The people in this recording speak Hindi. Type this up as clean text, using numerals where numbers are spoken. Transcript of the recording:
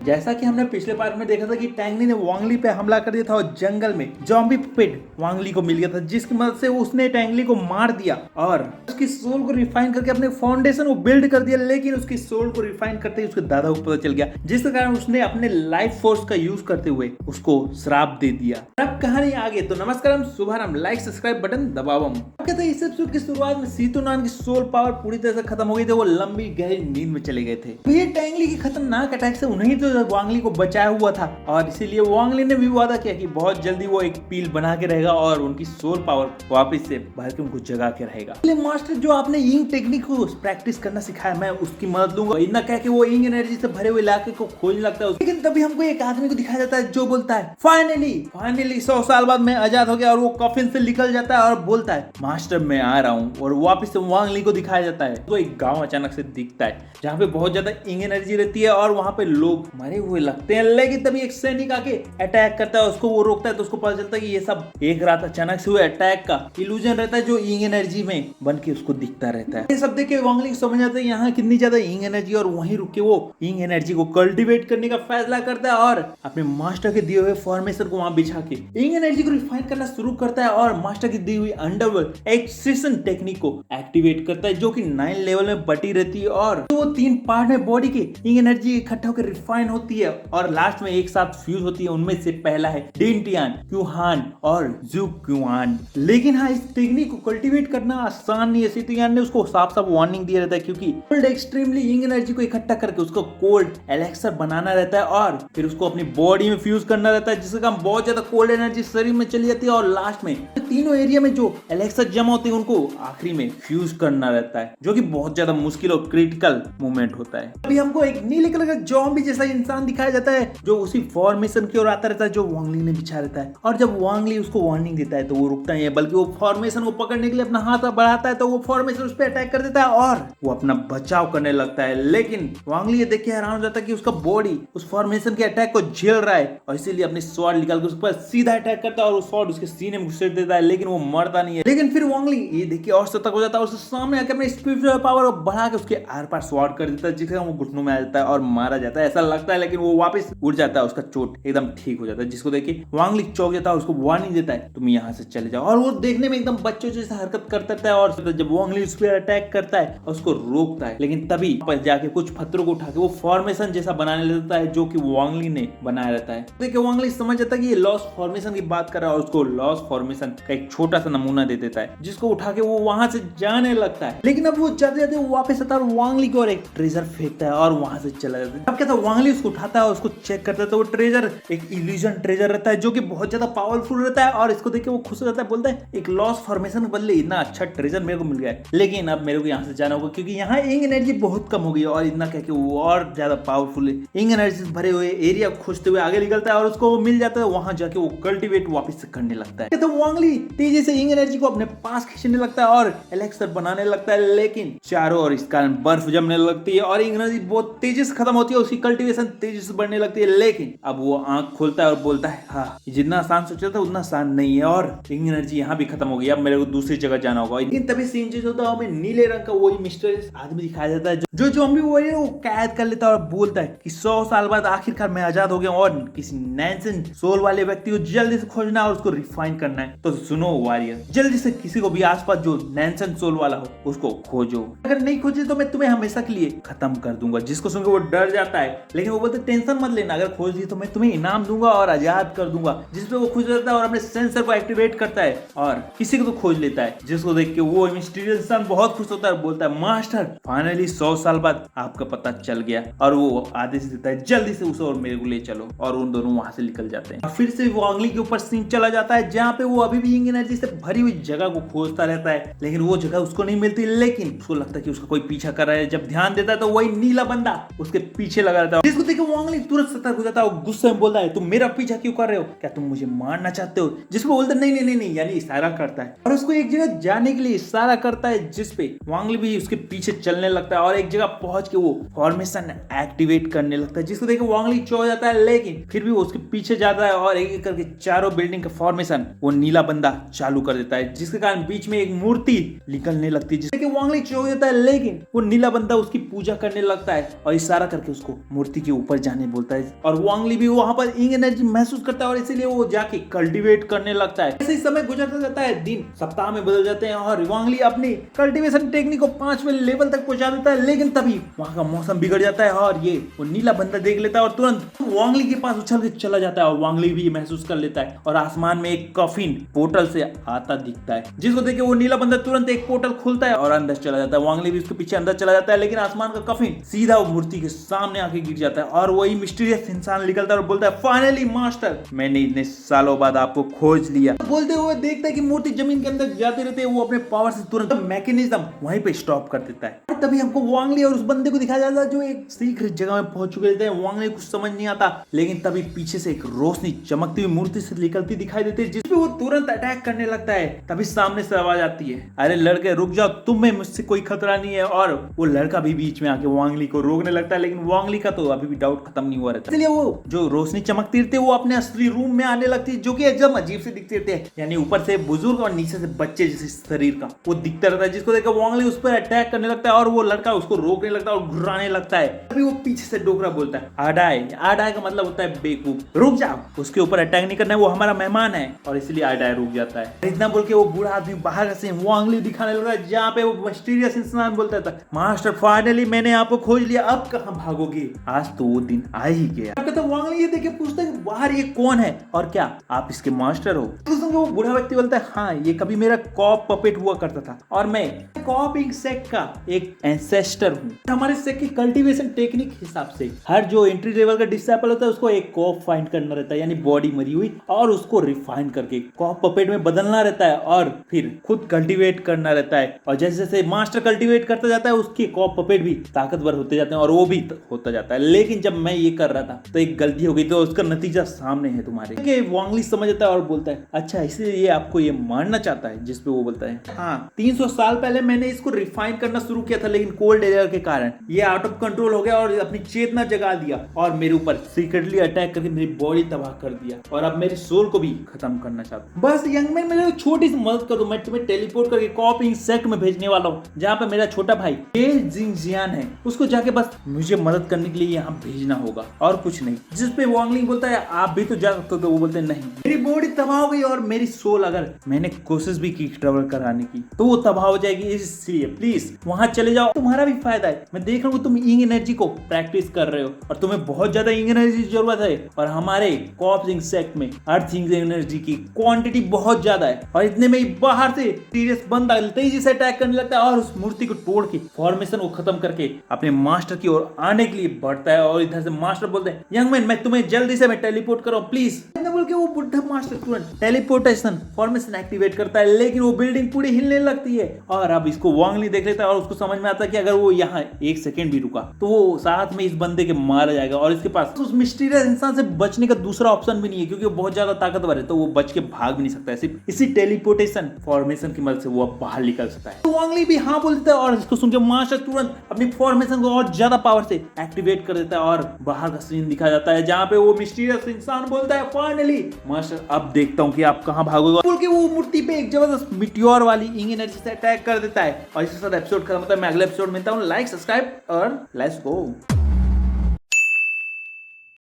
जैसा कि हमने पिछले पार्ट में देखा था कि टैंगली ने वांगली पे हमला कर दिया था और जंगल में जॉम्बी पुपेट वांगली को मिल गया था, जिसकी मदद से उसने टैंगली को मार दिया और उसकी सोल को रिफाइन करके अपने फाउंडेशन को बिल्ड कर दिया। लेकिन उसकी सोल को रिफाइन करते ही उसके दादा को पता चल गया, जिसके कारण उसने अपने लाइफ फोर्स का यूज करते हुए उसको श्राप दे दिया। अब कहानी आगे तो नमस्कार, शुभारंभ, लाइक सब्सक्राइब बटन दबावम। कहते हैं इस एपिसोड की शुरुआत में सीतोनान की सोल पावर पूरी तरह से खत्म हो गई थी, वो लंबी गहरी नींद में चले गए थे। ये टैंगली की खतरनाक अटैक से उन्हीं तो वांगली को बचाया हुआ था और इसीलिए वांगली ने भी वादा किया कि बहुत जल्दी वो एक पील बना के रहेगा और उनकी सोल पावर वापस से भर के उनको जगा के रहेगा। मास्टर, जो आपने इंग टेक्निक को प्रैक्टिस करना सिखाया, मैं उसकी मदद लूंगा। इतना कह के वो इंग एनर्जी से भरे हुए इलाके को खोजने लगता है। लेकिन तभी हमको एक आदमी को दिखाया जाता है जो बोलता है फाइनली 100 साल बाद मैं आजाद हो गया, और वो कफिन से निकल जाता है और बोलता है मास्टर मैं आ रहा हूँ। और वापस से वांगली को दिखाया जाता है तो एक गांव अचानक से दिखता है जहाँ पे बहुत ज्यादा इंग एनर्जी रहती है और वहाँ पे लोग मरे हुए लगते हैं। लेकिन तभी एक सैनिक आके अटैक करता है, उसको वो रोकता है तो उसको पता चलता है कि ये सब एक रात अचानक से हुए अटैक का इल्यूजन रहता है जो इंग एनर्जी में बन के उसको दिखता रहता है। ये सब देख के वांगली समझ आता है यहाँ कितनी ज्यादा इंग एनर्जी, और वहीं रुक के वो इंग एनर्जी को कल्टीवेट करने का फैसला करता है और अपने मास्टर के दिए हुए फॉर्मेशन को वहां बिछा के इंग एनर्जी को रिफाइन करना शुरू करता है और मास्टर की दी हुई अंडरवर्ल्ड एक्सट्रेशन टेक्निक को एक्टिवेट करता है जो कि 9 लेवल में बटी रहती है और वो 3 पार्ट में बॉडी के इंग एनर्जी इकट्ठा होकर रिफाइन होती है और लास्ट में एक साथ फ्यूज होती है। उनमें से पहला है डिनटियान, क्यूहान और जू क्यूआन। लेकिन हाँ, इस टेक्निक को कल्टीवेट करना आसान नहीं है। सीतोयान ने उसको साफ साफ वार्निंग दिया रहता है क्योंकि कोल्ड एक्सट्रीमली इंग एनर्जी को इकट्ठा करके उसको कोल्ड एलेक्सर बनाना रहता है और फिर उसको अपनी बॉडी में फ्यूज करना रहता है, जिससे काम बहुत ज्यादा कोल्ड एनर्जी शरीर में चली जाती है और लास्ट में तीनों एरिया में जो एलेक्सर जमा होती है उनको आखिरी में फ्यूज करना रहता है, जो कि बहुत ज्यादा मुश्किल और क्रिटिकल मोमेंट होता है। अभी हमको एक नीले कलर का जॉम्बी जैसा इंसान दिखाया जाता है जो उसी फॉर्मेशन की ओर आता रहता है जो वांगली ने बिछा रहता है। और जब वांगली उसको वार्निंग देता है तो वो रुकता नहीं है, बल्कि वो फॉर्मेशन को पकड़ने के लिए अपना हाथ बढ़ाता है तो वो फॉर्मेशन उस पर अटैक कर देता है और वो अपना बचाव करने लगता है। लेकिन वांगली ये देख के हैरान हो जाता है कि उसका बॉडी उस फॉर्मेशन के अटैक को झेल रहा है और इसीलिए अपनी स्वॉर्ड निकाल के उस पर सीधा अटैक करता है और उस स्वॉर्ड उसके सीने में घुसेड़ देता है, लेकिन वो मरता नहीं है। लेकिन फिर वांगली ये देख के और सतर्क हो जाता है और उसके सामने आके अपनी स्पिरिचुअल पावर बढ़ा के उसके आर पार स्वॉर्ड कर देता है, जिससे वो घुटनों में आ जाता है और मारा जाता है ऐसा लगता है। लेकिन वो वापस उड़ जाता है, उसका चोट एकदम ठीक हो जाता है, जिसको देख के वांगली चौंक जाता है, उसको वार्निंग देता है तुम यहाँ से चले जाओ। और वो देखने में एकदम बच्चों जैसा हरकत करता है और जब वांगली उस पर अटैक करता है और उसको रोकता है, लेकिन तभी वापस जाके कुछ पत्थरों को उठा के वो फॉर्मेशन जैसा बनाने लगता है जो कि वांगली ने बनाया रहता है। देखिए वांगली समझ जाता है कि ये लॉस्ट फॉर्मेशन की बात कर रहा है और उसको लॉस्ट फॉर्मेशन का एक छोटा सा नमूना दे देता है, जिसको उठा के वो वहां से जाने लगता है। लेकिन अब वो जाते जाते वापस आता है और वांगली को और एक ट्रेजर फेंकता है और वहां से चला जाता है। अब क्या था, वांगली उसको उठाता है और उसको चेक करता है तो वो ट्रेजर एक इल्यूजन ट्रेजर रहता है जो कि बहुत ज्यादा पावरफुल रहता है और इसको देख के वो खुश हो जाता है, बोलता है एक लॉस्ट फॉर्मेशन के बदले इतना अच्छा ट्रेजर मेरे को मिल गया है, लेकिन अब मेरे को यहाँ से जाना होगा क्योंकि यहाँ इंग एनर्जी बहुत कम हो गई है। और इतना कह के वो और ज्यादा पावरफुल इंग एनर्जी से भरे हुए एरिया खोजते हुए आगे निकलता है और उसको मिल जाता है। वहां जाके वो कल्टीवेट वापस से करने लगता है। तो वांगली तेजी से इंग एनर्जी को अपने पास खींचने लगता है और एलेक्सर बनाने लगता है, लेकिन चारों ओर इस कारण बर्फ जमने लगती है और इंग एनर्जी बहुत तेजी से खत्म होती है, उसकी कल्टीवेशन तेजी से बढ़ने लगती है। लेकिन अब वो आंख खोलता है और बोलता है हाँ, जितना आसान सोचा था उतना आसान नहीं है और इंग एनर्जी यहाँ भी खत्म हो गई, अब मेरे को दूसरी जगह जाना होगा। लेकिन तभी सीन चेंज होता है, हमें नीले रंग का वही मिस्टीरियस आदमी दिखाया जाता है जो ज़ॉम्बी वॉरियर वो कैद कर लेता है और बोलता है कि 100 साल बाद आखिरकार मैं आजाद हो गया और किसी नैंसन सोल वाले व्यक्ति को जल्दी से खोजना और उसको रिफाइन करना है। तो सुनो वॉरियर, जल्दी से किसी को भी आसपास जो नैंसन सोल वाला हो उसको खोजो, अगर नहीं खोजे तो मैं तुम्हें हमेशा के लिए खत्म कर दूंगा। जिसको सुनकर वो डर जाता है, लेकिन वो बोलते टेंशन मत लेना, अगर खोज ली तो मैं तुम्हें इनाम दूंगा और आजाद कर दूंगा। जिसपे वो खुश रहता है और अपने सेंसर को एक्टिवेट करता है और किसी को तो खोज लेता है, जिसको देख के वो मिस्टीरियस इंसान बहुत खुश होता है, बोलता है मास्टर फाइनली 100 साल बाद आपका पता चल गया। और वो आदेश देता है जल्दी से उसे और मेरे को ले चलो और उन दोनों वहां से निकल जाते हैं। फिर से वांगली के ऊपर सीन चला जाता है जहाँ पे वो अभी भी इंग एनर्जी से भरी हुई जगह को खोजता रहता है, लेकिन वो जगह उसको नहीं मिलती। लेकिन उसको लगता है कि उसका कोई पीछा कर रहा है। जब ध्यान देता है तो वही नीला बंदा उसके पीछे लगा रहता है, जिसको देख के वांगली तुरंत सतर्क हो जाता है और गुस्से में बोलता है तुम मेरा पीछा क्यों कर रहे हो, क्या तुम मुझे मारना चाहते हो? जिसको बोलता है नहीं, यानी इशारा करता है और उसको एक जगह जाने के लिए इशारा करता है, जिसपे वांगली भी उसके पीछे चलने लगता है और एक जगह पहुंच के वो फॉर्मेशन एक्टिवेट करने लगता है, जिसको देख के वांगली चौंक जाता है। लेकिन फिर भी वो उसके पीछे जाता है और एक एक करके चारों बिल्डिंग का फॉर्मेशन वो नीला बंदा चालू कर देता है, जिसके कारण बीच में एक मूर्ति निकलने लगती है, जिससे वांगली चौंक जाता है। लेकिन वो नीला बंदा उसकी पूजा करने लगता है और इशारा करके उसको मूर्ति की ऊपर जाने बोलता है और वांगली भी वहां पर इंग एनर्जी महसूस करता है और इसीलिए वो जाके कल्टीवेट करने लगता है। ऐसे ही समय गुजरता जाता है, दिन सप्ताह में बदल जाते हैं और वांगली अपनी कल्टीवेशन टेक्निक को 5वें लेवल तक पहुंचा देता है। लेकिन तभी वहां का मौसम बिगड़ जाता है और ये वो नीला बंदा देख लेता है और तुरंत वांगली के पास उछल के चला जाता है और वांगली भी महसूस कर लेता है और आसमान में एक कफिन पोर्टल से आता दिखता है, जिसको देख के वो नीला बंदा तुरंत एक पोर्टल खुलता है और अंदर चला जाता है। वांगली भी उसके पीछे अंदर चला जाता है, लेकिन आसमान का कफिन सीधा वो मूर्ति के सामने आके गिर जाता है और वही मिस्टीरियस इंसान निकलता है और बोलता है, फाइनली मास्टर, मैंने इतने सालों बाद आपको खोज लिया। बोलते हुए देखता है कि मूर्ति जमीन के अंदर जाते रहते हैं, वो अपने पावर से तुरंत मैकेनिज्म वहीं पे स्टॉप कर देता है। तभी हमको वांगली और उस बंदे को दिखाया जाता है जो एक सीक्रेट जगह में पहुंच चुके रहते हैं। वांगली कुछ समझ नहीं आता, लेकिन तभी पीछे से एक रोशनी चमकती हुई मूर्ति से निकलती दिखाई देती है, जिसपे वो तुरंत अटैक करने लगता है। तभी सामने से आवाज आती है, अरे लड़के रुक जाओ, तुम्हें मुझसे कोई खतरा नहीं है। और वो लड़का भी बीच में आके वांगली को रोकने लगता है, लेकिन वांगली का तो अभी भी डाउट खत्म नहीं हुआ रहता। इसलिए वो जो रोशनी चमकती रहती है वो अपने असली रूम में आने लगती है, जो कि एकदम अजीब से दिखते रहते हैं, यानी ऊपर से बुजुर्ग और नीचे से बच्चे जैसे शरीर का वो दिखता रहता है, जिसको देखकर वांगली उस पर अटैक करने लगता है और वो लड़का उसको रोकने लगता है और घुराने लगता है। तभी वो पीछे से डोकरा बोलता है, आडाई। आडाई का मतलब होता है बेवकूफ, रुक जाओ, उसके ऊपर अटैक नहीं करना है, वो हमारा मेहमान है। और इसलिए आडाई रुक जाता है। इतना बोल के वो बूढ़ा आदमी बाहर से वांगली दिखाने लगा, जहाँ पे वो मिस्टीरियस इंसान बोलता था, मास्टर फाइनली मैंने आपको खोज लिया, अब कहाँ भागोगे, आज तो वो दिन आ ही गया। तो वांगली ये देख पूछता है, बाहर ये कौन है और क्या आप इसके मास्टर हो? तो वो बूढ़ा व्यक्ति बोलता है, हाँ ये कभी मेरा कॉप पपेट हुआ करता था और मैं कॉप इंक सेक्ट का एक एंसेस्टर हूँ। हमारे सेक्ट की कल्टीवेशन टेक्निक हिसाब से हर जो एंट्री लेवल का डिसाइपल होता है उसको एक कॉप फाइंड करना रहता है, यानी बॉडी मरी हुई, और उसको रिफाइन करके कॉप पपेट में बदलना रहता है और फिर खुद कल्टीवेट करना रहता है। और जैसे जैसे मास्टर कल्टीवेट करता जाता है उसके कॉप पपेट भी ताकतवर होते जाते हैं और वो भी होता जाता है। लेकिन जब मैं ये कर रहा था तो एक गलती हो गई, तो उसका नतीजा सामने है तुम्हारे। वांगली समझ जाता है और बोलता है, अच्छा इसलिए ये आपको ये मारना चाहता है? जिसपे वो बोलता है, हाँ 300 साल पहले मैंने इसको रिफाइन करना शुरू किया था, लेकिन कोल्ड एयर के कारण ये आउट ऑफ कंट्रोल हो गया और अपनी चेतना जगा दिया और मेरे ऊपर सीक्रेटली अटैक करके मेरी बॉडी तबाह कर दिया और अब मेरे सोल को भी खत्म करना चाहता हूँ। बस यंगमैन मेरे छोटी सी मदद कर दो, मैं तुम्हें टेलीपोर्ट करके कॉप इंक सेक्ट में भेजने वाला हूँ, जहाँ पे मेरा छोटा भाई जिंगजियान है, उसको जाके बस मुझे मदद करने के लिए यहाँ भेजना होगा और कुछ नहीं। जिसपे वांगली बोलता है, आप भी तो जा सकते हो। तो वो बोलते हैं, नहीं मेरी बॉडी तबाह हो गई और मेरी सोल, अगर मैंने कोशिश भी की ट्रेवल कराने की तो वो तबाह हो जाएगी, इसलिए प्लीज वहां चले जाओ, तुम्हारा भी फायदा है। मैं देख रहा हूँ तुम इंग एनर्जी को प्रैक्टिस कर रहे हो और तुम्हें बहुत ज्यादा इंग एनर्जी की जरूरत है और हमारे कॉप इंक सेक्ट में अर्थ इंग एनर्जी की क्वांटिटी बहुत ज्यादा है। और इतने में ही बाहर से सीरियस बंदा तेजी से अटैक करने लगता है और उस मूर्ति को तोड़ के फॉर्मेशन को खत्म करके अपने मास्टर की ओर आने के लिए बढ़ता है। और इधर से मास्टर बोलते हैं, यंगमैन मैं तुम्हें जल्दी से मैं टेलीपोर्ट करो प्लीज। बोल के वो बुढ़ा मास्टर तुरंत टेलीपोर्टेशन फॉर्मेशन एक्टिवेट करता है, लेकिन वो बिल्डिंग पूरी हिलने लगती है। और अब इसको वांगली देख लेता है और उसको समझ में आता है कि अगर वो यहाँ 1 सेकेंड भी रुका तो वो साथ में इस बंदे के मारा जाएगा और इसके पास उस मिस्टीरियस इंसान से बचने का दूसरा ऑप्शन भी नहीं है, क्योंकि वो बहुत ज्यादा ताकतवर है, तो वो बच के भाग भी नहीं सकता है। सिर्फ इसी टेलीपोर्टेशन फॉर्मेशन की मदद से वो बाहर निकल सकता है। तो वांगली भी हाँ बोल देता है और इसको सुन के मास्टर तुरंत अपनी फॉर्मेशन को और ज्यादा पावर से एक्टिवेट कर देता है और बाहर का सीन दिखाया जाता है, जहाँ पे वो मिस्टीरियस इंसान बोलता है, फाइनली मास्टर अब देखता हूँ कि आप कहाँ भागोगे, बोल के वो मूर्ति पे एक जबरदस्त मिटियोर वाली इंग एनर्जी से अटैक कर देता है। और इसके साथ एपिसोड खत्म होता है। मैं अगले एपिसोड मिलता हूँ। लाइक, सब्सक्राइब और लेट्स गो।